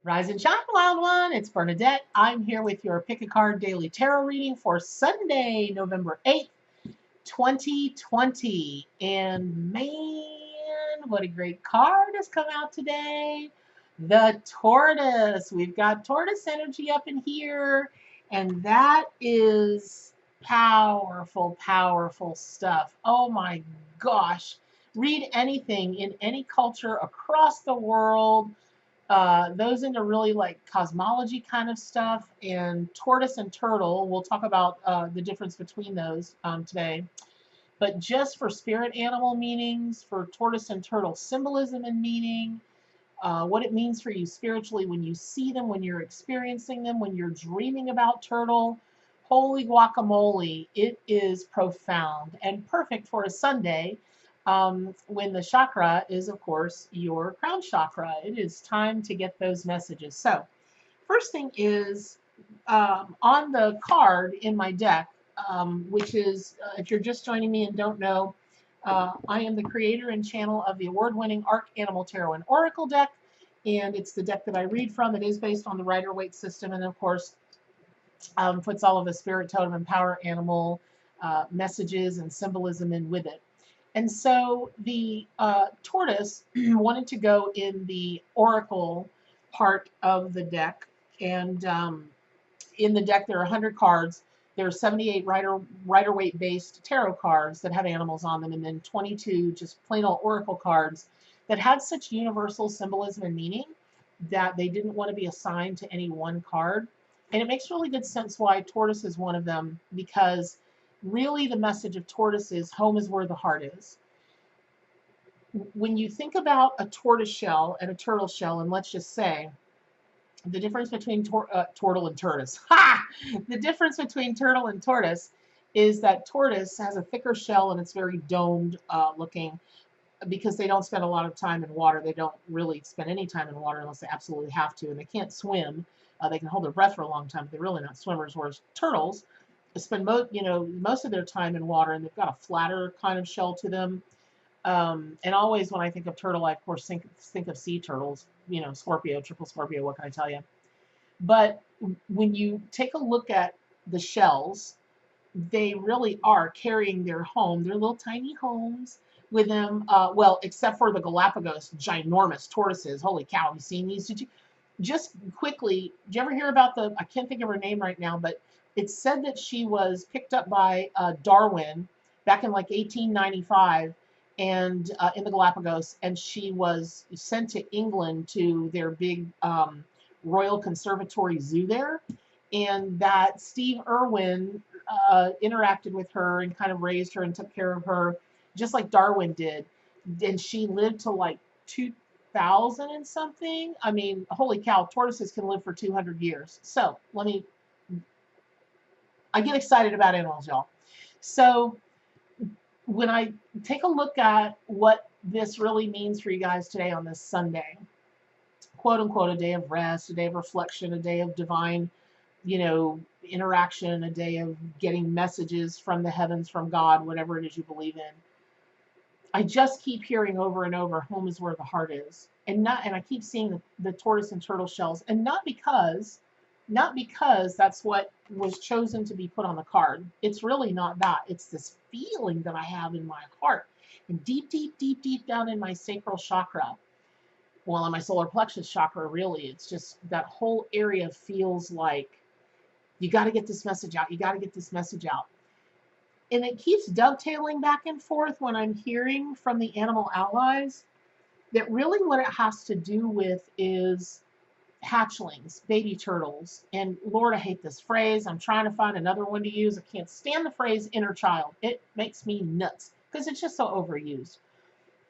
Rise and shine, wild one. It's Bernadette. I'm here with your Pick a Card Daily Tarot reading for Sunday, November 8th, 2020. And man, what a great card has come out today. The tortoise. We've got tortoise energy up in here. And that is powerful, powerful stuff. Oh my gosh. Read anything in any culture across the world, those into really like cosmology kind of stuff, and tortoise and turtle. We'll talk about the difference between those today. But just for spirit animal meanings, for tortoise and turtle symbolism and meaning, what it means for you spiritually when you see them, when you're experiencing them, when you're dreaming about turtle. Holy guacamole, it is profound and perfect for a Sunday, when the chakra is, of course, your crown chakra. It is time to get those messages. So, first thing is, on the card in my deck, which is, if you're just joining me and don't know, I am the creator and channel of the award-winning Arc Animal Tarot and Oracle deck, and it's the deck that I read from. It is based on the Rider-Waite system, and of course, puts all of the spirit, totem, and power animal messages and symbolism in with it. And so the tortoise wanted to go in the oracle part of the deck, and in the deck there are 100 cards. There are 78 Rider-Waite based tarot cards that have animals on them, and then 22 just plain old oracle cards that had such universal symbolism and meaning that they didn't want to be assigned to any one card. And it makes really good sense why tortoise is one of them, because really the message of tortoise is home is where the heart is. When you think about a tortoise shell and a turtle shell, and let's just say the difference between turtle and tortoise. Ha! The difference between turtle and tortoise is that tortoise has a thicker shell and it's very domed looking, because they don't spend a lot of time in water. They don't really spend any time in water unless they absolutely have to, and they can't swim. They can hold their breath for a long time, but they're really not swimmers, whereas turtles spend most of their time in water, and they've got a flatter kind of shell to them. And always when I think of turtle, I of course think of sea turtles, Scorpio, triple Scorpio, what can I tell you? But when you take a look at the shells, they really are carrying their home, their little tiny homes with them. Well, except for the Galapagos ginormous tortoises. Holy cow, have you seen these? Did you just quickly, did you ever hear about I can't think of her name right now, but it's said that she was picked up by Darwin back in like 1895, and in the Galapagos, and she was sent to England to their big Royal Conservatory Zoo there, and that Steve Irwin interacted with her and kind of raised her and took care of her, just like Darwin did. And she lived to like 2000 and something. I mean, holy cow, tortoises can live for 200 years. So I get excited about animals, y'all. So when I take a look at what this really means for you guys today on this Sunday, quote unquote, a day of rest, a day of reflection, a day of divine, interaction, a day of getting messages from the heavens, from God, whatever it is you believe in. I just keep hearing over and over, home is where the heart is. And I keep seeing the tortoise and turtle shells, and not because that's what was chosen to be put on the card. It's really not that. It's this feeling that I have in my heart, and deep, deep, deep, deep down in my sacral chakra. Well, in my solar plexus chakra, really, it's just that whole area feels like you got to get this message out. You got to get this message out. And it keeps dovetailing back and forth when I'm hearing from the animal allies that really what it has to do with is hatchlings, baby turtles. And Lord, I hate this phrase. I'm trying to find another one to use. I can't stand the phrase inner child. It makes me nuts because it's just so overused.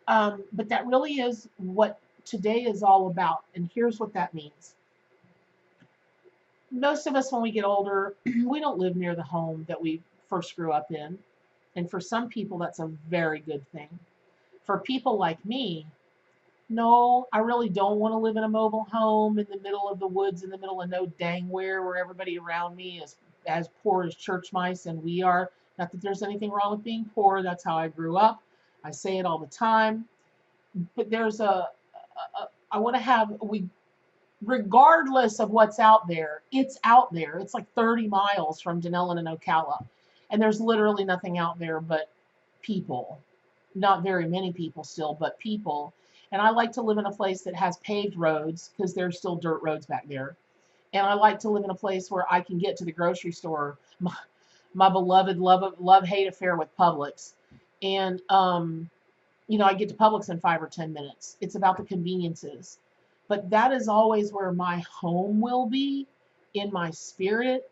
But that really is what today is all about. And here's what that means. Most of us, when we get older, we don't live near the home that we first grew up in. And for some people, that's a very good thing. For people like me, no, I really don't want to live in a mobile home in the middle of the woods, in the middle of no dang where everybody around me is as poor as church mice, and we are. Not that there's anything wrong with being poor. That's how I grew up. I say it all the time. But there's I want to have, regardless of what's out there, it's out there. It's like 30 miles from Denellen and Ocala. And there's literally nothing out there but people. Not very many people still, but people. And I like to live in a place that has paved roads because there's still dirt roads back there. And I like to live in a place where I can get to the grocery store, my beloved love hate affair with Publix. And I get to Publix in 5 or 10 minutes. It's about the conveniences. But that is always where my home will be in my spirit.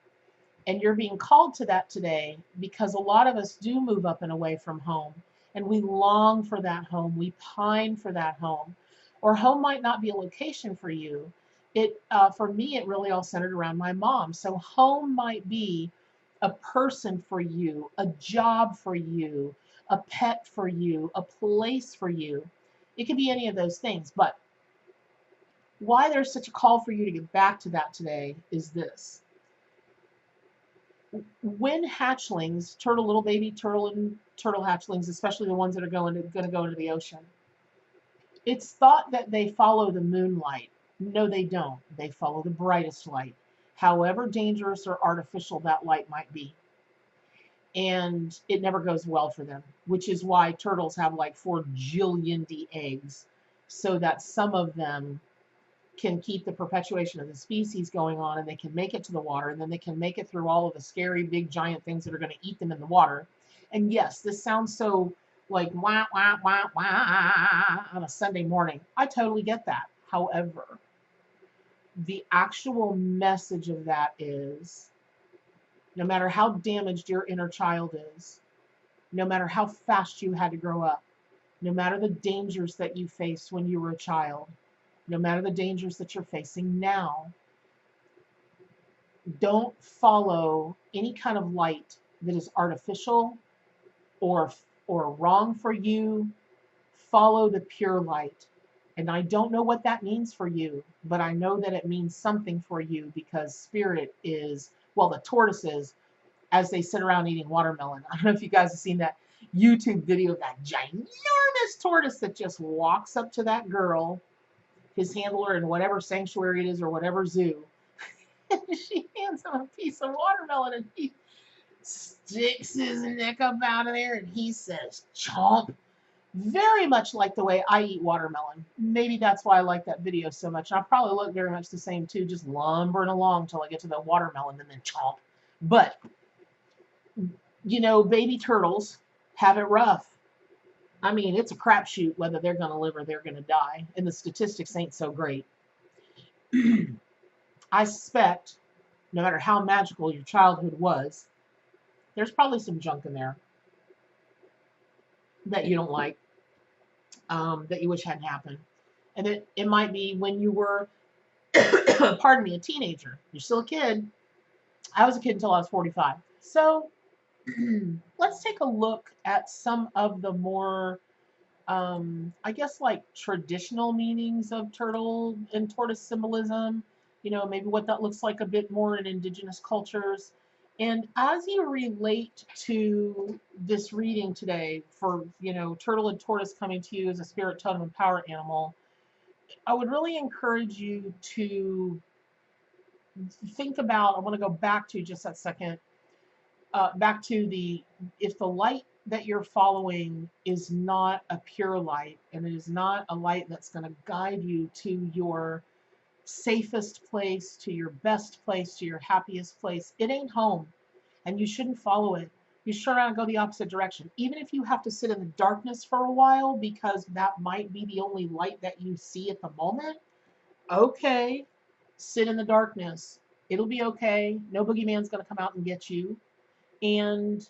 And you're being called to that today because a lot of us do move up and away from home. And we long for that home. We pine for that home. Or home might not be a location for you. For me, it really all centered around my mom. So home might be a person for you, a job for you, a pet for you, a place for you. It could be any of those things. But why there's such a call for you to get back to that today is this. When hatchlings, little baby turtle and turtle hatchlings, especially the ones that are going to go into the ocean, it's thought that they follow the moonlight. No, they don't. They follow the brightest light, however dangerous or artificial that light might be. And it never goes well for them, which is why turtles have like 4 jillion eggs, so that some of them can keep the perpetuation of the species going on, and they can make it to the water, and then they can make it through all of the scary big giant things that are going to eat them in the water. And yes, this sounds so like wah wah wah wah on a Sunday morning. I totally get that. However, the actual message of that is, no matter how damaged your inner child is, no matter how fast you had to grow up, no matter the dangers that you faced when you were a child, no matter the dangers that you're facing now, don't follow any kind of light that is artificial or wrong for you. Follow the pure light. And I don't know what that means for you, but I know that it means something for you because spirit is, well, the tortoises, as they sit around eating watermelon. I don't know if you guys have seen that YouTube video of that ginormous tortoise that just walks up to that girl, his handler in whatever sanctuary it is or whatever zoo. And she hands him a piece of watermelon and he sticks his neck up out of there and he says, chomp. Very much like the way I eat watermelon. Maybe that's why I like that video so much. And I probably look very much the same too, just lumbering along till I get to the watermelon and then chomp. But, baby turtles have it rough. I mean, it's a crapshoot whether they're going to live or they're going to die. And the statistics ain't so great. I suspect, no matter how magical your childhood was, there's probably some junk in there that you don't like, that you wish hadn't happened. And it might be when you were, pardon me, a teenager. You're still a kid. I was a kid until I was 45. So let's take a look at some of the more, I guess, like traditional meanings of turtle and tortoise symbolism. Maybe what that looks like a bit more in indigenous cultures. And as you relate to this reading today for, turtle and tortoise coming to you as a spirit totem and power animal, I would really encourage you to think about, I want to go back to just that second, back to if the light that you're following is not a pure light and it is not a light that's going to guide you to your safest place, to your best place, to your happiest place, it ain't home and you shouldn't follow it. You should turn around and go the opposite direction. Even if you have to sit in the darkness for a while because that might be the only light that you see at the moment, okay, sit in the darkness. It'll be okay. No boogeyman's going to come out and get you. And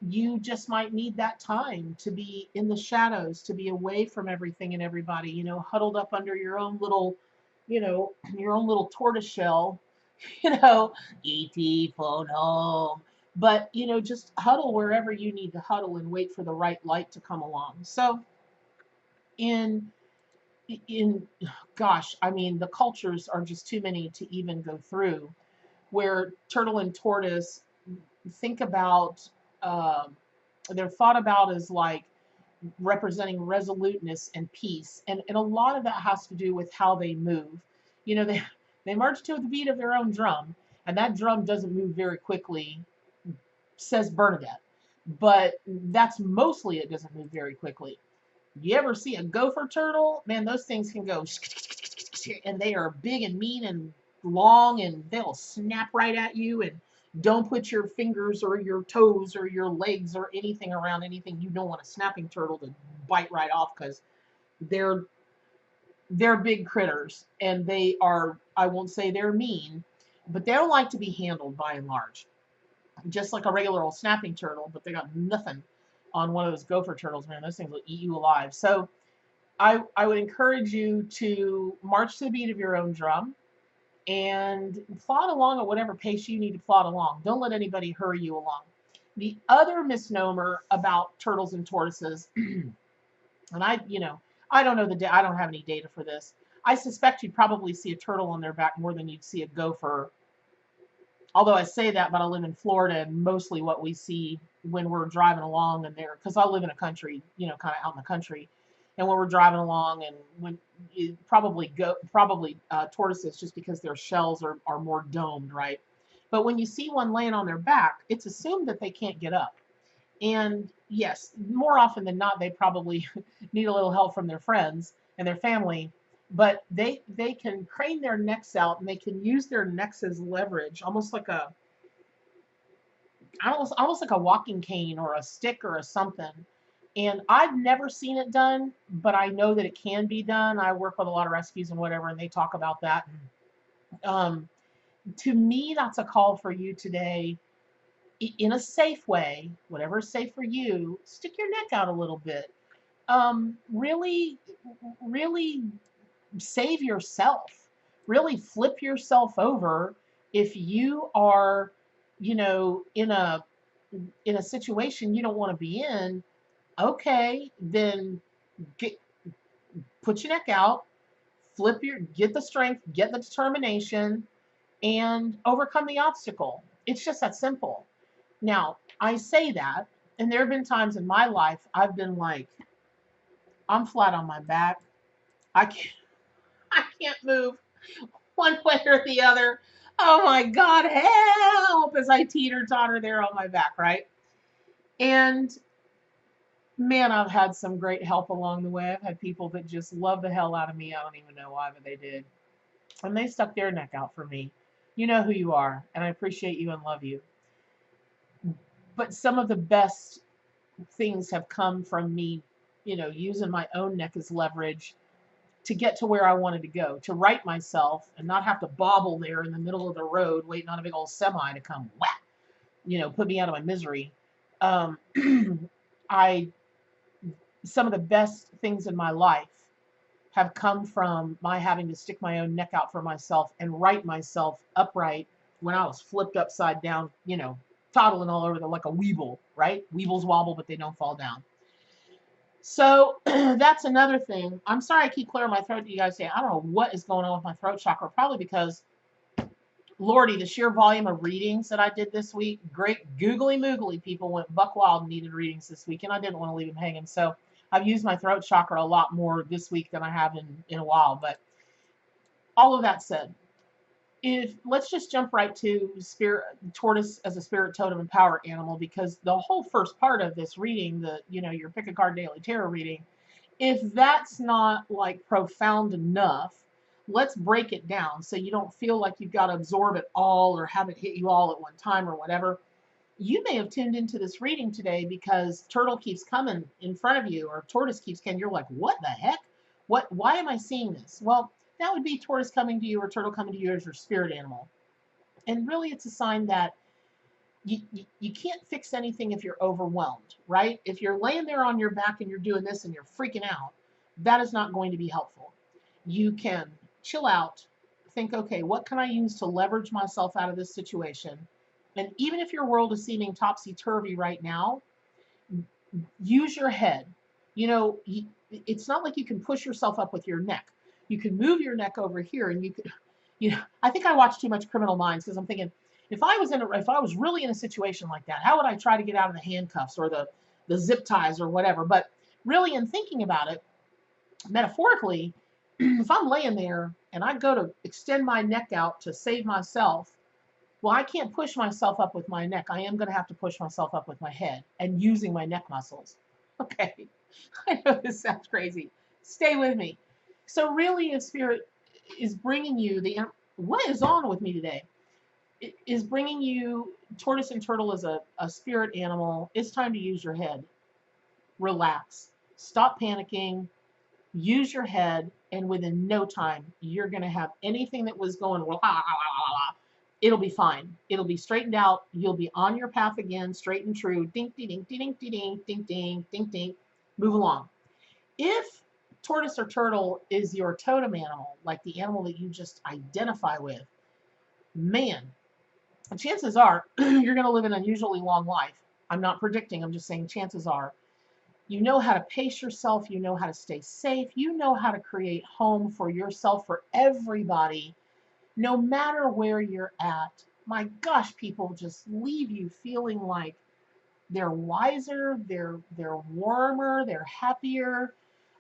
you just might need that time to be in the shadows, to be away from everything and everybody, huddled up under your own little, your own little tortoise shell, E.T. phone home. But, just huddle wherever you need to huddle and wait for the right light to come along. So in gosh, I mean, the cultures are just too many to even go through, where turtle and tortoise, think about, they're thought about as like representing resoluteness and peace. And a lot of that has to do with how they move. They march to the beat of their own drum, and that drum doesn't move very quickly, says Bernadette. But that's mostly it doesn't move very quickly. You ever see a gopher turtle? Man, those things can go, and they are big and mean and long, and they'll snap right at you. And don't put your fingers or your toes or your legs or anything around anything you don't want a snapping turtle to bite right off, because they're they're big critters, and they are, I won't say they're mean, but they don't like to be handled by and large. Just like a regular old snapping turtle, but they got nothing on one of those gopher turtles, man. Those things will eat you alive. So I would encourage you to march to the beat of your own drum and plod along at whatever pace you need to plod along. Don't let anybody hurry you along. The other misnomer about turtles and tortoises, and I don't know I don't have any data for this. I suspect you'd probably see a turtle on their back more than you'd see a gopher. Although I say that, but I live in Florida, and mostly what we see when we're driving along and there, because I live in a country, kind of out in the country, and when we're driving along, and when you probably tortoises, just because their shells are more domed, right? But when you see one laying on their back, it's assumed that they can't get up. And yes, more often than not, they probably need a little help from their friends and their family, but they can crane their necks out, and they can use their necks as leverage, almost like a walking cane or a stick or a something. And I've never seen it done, but I know that it can be done. I work with a lot of rescues and whatever, and they talk about that. To me, that's a call for you today. In a safe way, whatever is safe for you, stick your neck out a little bit. Really, really save yourself. Really flip yourself over if you are, in a situation you don't want to be in. Okay, then put your neck out, get the strength, get the determination, and overcome the obstacle. It's just that simple. Now, I say that, and there have been times in my life I've been like, I'm flat on my back. I can't, I can't move one way or the other. Oh my God, help! As I teeter totter there on my back, right? And man, I've had some great help along the way. I've had people that just love the hell out of me. I don't even know why, but they did. And they stuck their neck out for me. You know who you are, and I appreciate you and love you. But some of the best things have come from me, using my own neck as leverage to get to where I wanted to go, to right myself and not have to bobble there in the middle of the road waiting on a big old semi to come whack, put me out of my misery. I Some of the best things in my life have come from my having to stick my own neck out for myself and right myself upright when I was flipped upside down, toddling all over like a weeble, right? Weebles wobble, but they don't fall down. So that's another thing. I'm sorry I keep clearing my throat. You guys say, I don't know what is going on with my throat chakra. Probably because, Lordy, the sheer volume of readings that I did this week, great googly moogly people went buck wild and needed readings this week, and I didn't want to leave them hanging. So I've used my throat chakra a lot more this week than I have in a while. But all of that said, let's just jump right to tortoise as a spirit totem and power animal, because the whole first part of this reading, your pick a card daily tarot reading, if that's not like profound enough, let's break it down so you don't feel like you've got to absorb it all or have it hit you all at one time or whatever. You may have tuned into this reading today because turtle keeps coming in front of you, or tortoise keeps coming. You're like, what the heck? Why am I seeing this? Well, that would be tortoise coming to you or turtle coming to you as your spirit animal. And really, it's a sign that you can't fix anything if you're overwhelmed, right? If you're laying there on your back and you're doing this and you're freaking out, that is not going to be helpful. You can chill out, think, okay, what can I use to leverage myself out of this situation? And even if your world is seeming topsy-turvy right now, use your head. It's not like you can push yourself up with your neck. You can move your neck over here, and I think I watch too much Criminal Minds, because I'm thinking, if I was really in a situation like that, how would I try to get out of the handcuffs or the zip ties or whatever? But really, in thinking about it, metaphorically, if I'm laying there and I go to extend my neck out to save myself, well, I can't push myself up with my neck. I am going to have to push myself up with my head and using my neck muscles. Okay, I know this sounds crazy. Stay with me. So really, if spirit is bringing you what is on with me today? It is bringing you tortoise and turtle as a spirit animal. It's time to use your head. Relax. Stop panicking. Use your head, and within no time, you're going to have anything that was going, it'll be fine. It'll be straightened out. You'll be on your path again, straight and true. Ding, ding, ding, ding, ding, ding, ding, ding, ding, ding. Move along. If tortoise or turtle is your totem animal, like the animal that you just identify with, man, chances are you're going to live an unusually long life. I'm not predicting, I'm just saying chances are. You know how to pace yourself, you know how to stay safe, you know how to create home for yourself, for everybody, no matter where you're at. My gosh, people just leave you feeling like they're wiser, they're warmer, they're happier.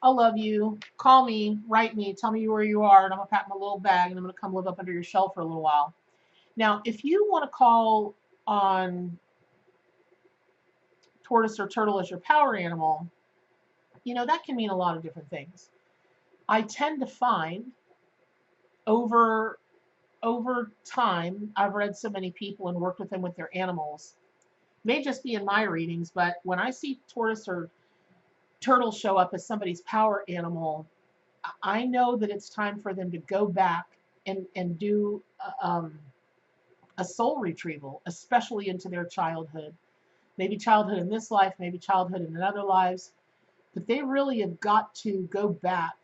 I love you. Call me, write me, tell me where you are, and I'm gonna pack my little bag and I'm gonna come live up under your shelf for a little while. Now, if you want to call on tortoise or turtle as your power animal, that can mean a lot of different things. I tend to find over time, I've read so many people and worked with them with their animals. May just be in my readings, but when I see tortoise or turtle show up as somebody's power animal, I know that it's time for them to go back and do a soul retrieval, especially into their childhood. Maybe childhood in this life, maybe childhood in other lives. But they really have got to go back,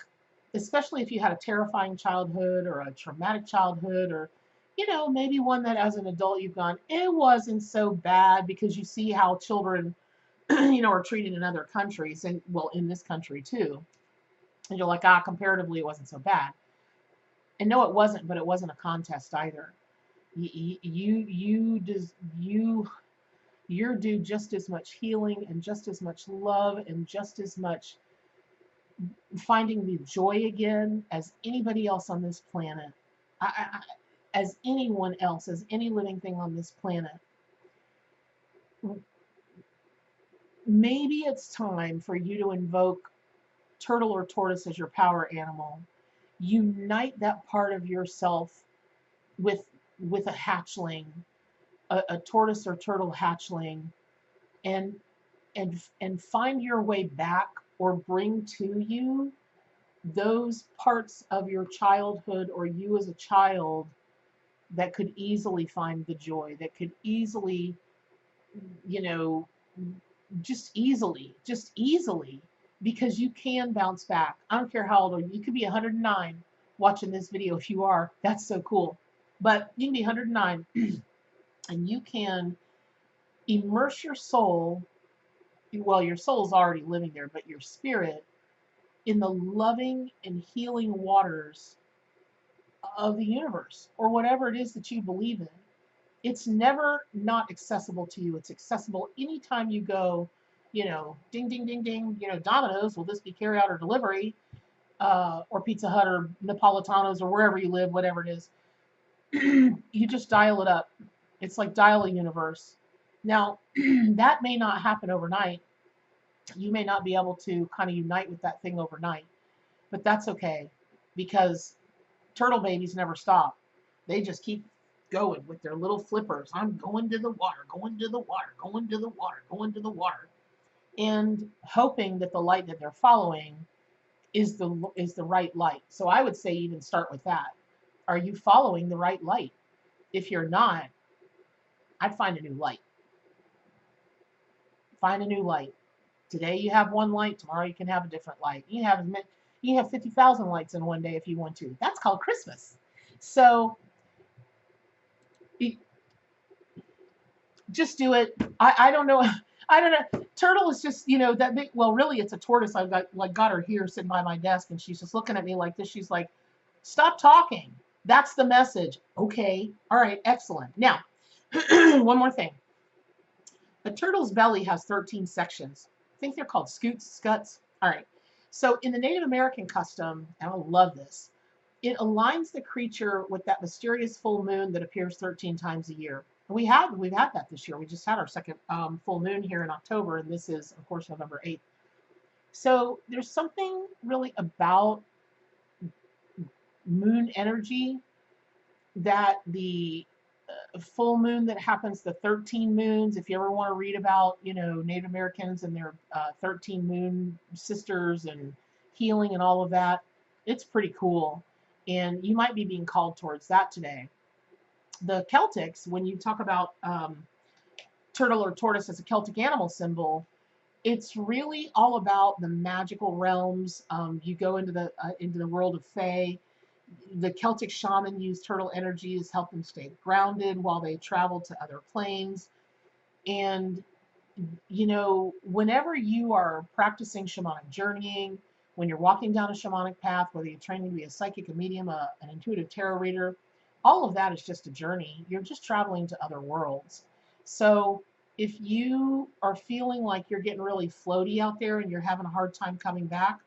especially if you had a terrifying childhood or a traumatic childhood, or maybe one that as an adult you've gone, it wasn't so bad, because you see how children are treated in other countries, and well, in this country too, and you're like, comparatively it wasn't so bad. And no, it wasn't, but it wasn't a contest either. You're due just as much healing and just as much love and just as much finding the joy again as anybody else on this planet, as anyone else, as any living thing on this planet. Maybe it's time for you to invoke turtle or tortoise as your power animal. Unite that part of yourself with a hatchling, a tortoise or turtle hatchling, and find your way back, or bring to you those parts of your childhood or you as a child that could easily find the joy, that could easily, just easily, because you can bounce back. I don't care how old you are. You could be 109 watching this video. If you are, that's so cool. But you can be 109 and you can immerse your soul. Well, your soul's already living there, but your spirit in the loving and healing waters of the universe, or whatever it is that you believe in. It's never not accessible to you. It's accessible anytime you go, ding, ding, ding, ding, Domino's, will this be carry out or delivery? Or Pizza Hut or Napolitanos or wherever you live, whatever it is. You just dial it up. It's like dial a universe. Now, that may not happen overnight. You may not be able to kind of unite with that thing overnight, but that's okay, because turtle babies never stop. They just keep going with their little flippers. I'm going to the water, going to the water, going to the water, going to the water, and hoping that the light that they're following is the right light. So I would say even start with that. Are you following the right light? If you're not, I'd find a new light. Find a new light. Today you have one light, tomorrow you can have a different light. You can have 50,000 lights in one day if you want to. That's called Christmas. So just do it. I don't know. I don't know. Turtle is just, that big. Well, really, it's a tortoise. I've got her here sitting by my desk, and she's just looking at me like this. She's like, stop talking. That's the message. Okay. All right. Excellent. Now, one more thing. A turtle's belly has 13 sections. I think they're called scutes, scuts. All right. So in the Native American custom, and I love this, it aligns the creature with that mysterious full moon that appears 13 times a year. We've had that this year. We just had our second full moon here in October, and this is, of course, November 8th. So there's something really about moon energy, that the full moon that happens, the 13 moons, if you ever want to read about, Native Americans and their 13 moon sisters and healing and all of that, it's pretty cool. And you might be being called towards that today. The Celtics, when you talk about turtle or tortoise as a Celtic animal symbol, it's really all about the magical realms. You go into the world of Fae. The Celtic shaman used turtle energies, help them stay grounded while they travel to other planes. And whenever you are practicing shamanic journeying, when you're walking down a shamanic path, whether you're training to be a psychic, a medium, an intuitive tarot reader, all of that is just a journey. You're just traveling to other worlds. So if you are feeling like you're getting really floaty out there and you're having a hard time coming back,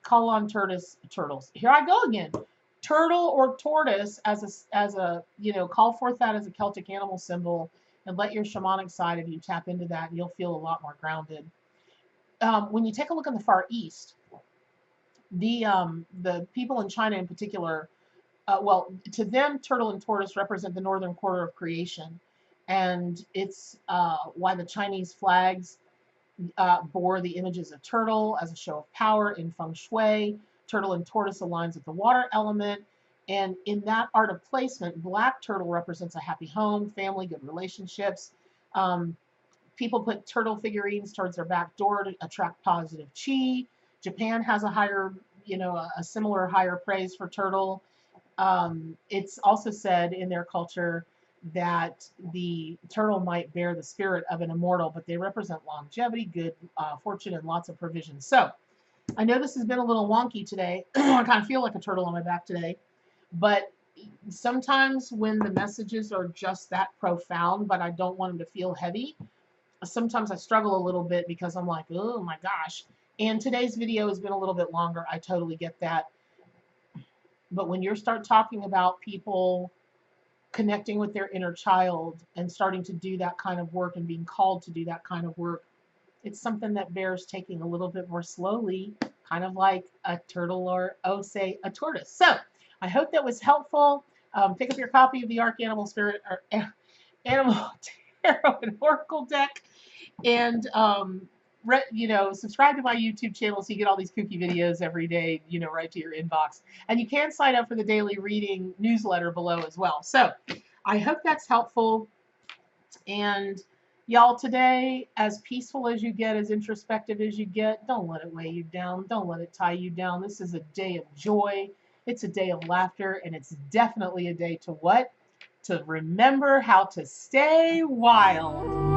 call on turtles. Here I go again. Turtle or tortoise as a call forth that as a Celtic animal symbol, and let your shamanic side of you tap into that, and you'll feel a lot more grounded. When you take a look in the Far East, the people in China in particular, well, to them, turtle and tortoise represent the northern quarter of creation, and it's why the Chinese flags bore the images of turtle as a show of power in feng shui. Turtle and tortoise aligns with the water element. And in that art of placement, black turtle represents a happy home, family, good relationships. People put turtle figurines towards their back door to attract positive chi. Japan has a similar higher praise for turtle. It's also said in their culture that the turtle might bear the spirit of an immortal, but they represent longevity, good fortune, and lots of provision. So I know this has been a little wonky today. I kind of feel like a turtle on my back today, but sometimes when the messages are just that profound, but I don't want them to feel heavy, sometimes I struggle a little bit because I'm like, oh my gosh. And today's video has been a little bit longer. I totally get that. But when you start talking about people connecting with their inner child and starting to do that kind of work and being called to do that kind of work, it's something that bears taking a little bit more slowly, kind of like a turtle or, say, a tortoise. So I hope that was helpful. Pick up your copy of the Arc Animal Spirit or Animal Tarot and Oracle deck, and subscribe to my YouTube channel so you get all these kooky videos every day, right to your inbox. And you can sign up for the daily reading newsletter below as well. So I hope that's helpful. And y'all, today, as peaceful as you get, as introspective as you get, don't let it weigh you down. Don't let it tie you down. This is a day of joy. It's a day of laughter, and it's definitely a day to what? To remember how to stay wild.